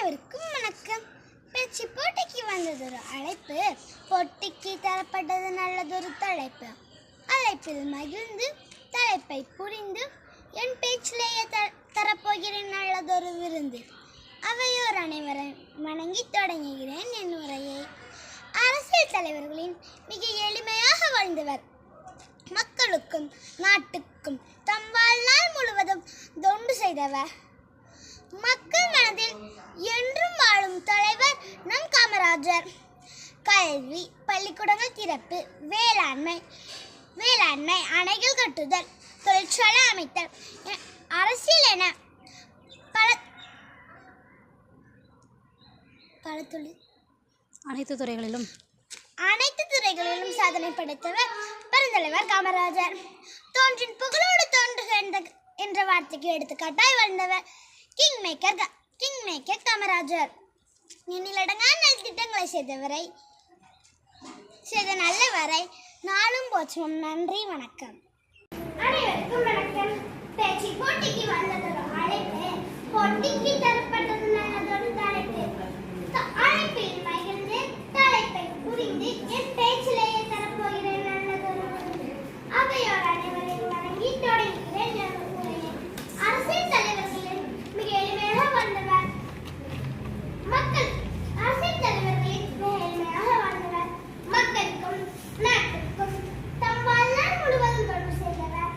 அனைவருக்கும் வணக்கம். பேச்சு போட்டிக்கு வந்ததொரு அழைப்பு, போட்டிக்கு தரப்பட்டது நல்லதொரு தலைப்பு. அழைப்பில் மகிழ்ந்து தலைப்பை புரிந்து என் பேச்சிலேயே தரப்போகிறேன் நல்லதொரு விருந்து. அவையோர் அனைவரை வணங்கி தொடங்குகிறேன் என் உரையை. அரசியல் தலைவர்களின் மிக எளிமையாக வாழ்ந்தவர், மக்களுக்கும் நாட்டுக்கும் தம் வாழ்நாள் முழுவதும் தொண்டு செய்தவர், மக்கள் மனதில் என்றும் வாழும் தலைவர் நம் காமராஜர். கல்வி, பள்ளிக்கூடங்கள் திறப்பு, வேளாண்மை, அணைகள் கட்டுதல், தொழிற்சாலை அமைத்தல், அரசியல் என அனைத்து துறைகளிலும் சாதனை படைத்தவர் பெருந்தலைவர் காமராஜர். தோன்றின் புகழோடு தோன்றுக என்ற வார்த்தைக்கு எடுத்துக்காட்டாய் வாழ்ந்தவர் கிங் மேக்கர் காமராஜர். எண்ணிலடங்கான திட்டங்களை செய்த நல்லவரை நாளும் போற்றுவோம். நன்றி, வணக்கம். அனைவருக்கும் வணக்கம். பேச்சு போட்டிக்கு வந்ததொரு அழைப்பு, போட்டிக்கு தரப்பட்டது நல்லதொரு தலைப்பு. அழைப்பில் மகிழ்ந்து தலைப்பை புரிந்து என் பேச்சிலேயே தரப்போகிறேன் நல்லதொரு விருந்து. அவையோர் அனைவரையும் வணங்கி தொடங்குகிறேன் என் உரையை. அரசியல் தலைவர்களின் மிக எளிமையாக வாழ்ந்தவர், மக்களுக்கும் நாட்டுக்கும் தம் வாழ்நாள் முழுவதும் தொண்டு செய்தவர்,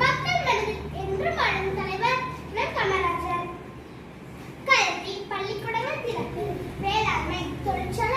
மக்கள் மனதில் என்றும் வாழும் தலைவர் நம் காமராஜர். கல்வி, பள்ளிக்கூடங்கள் திறப்பு, வேளாண்மை, தொழிற்சாலை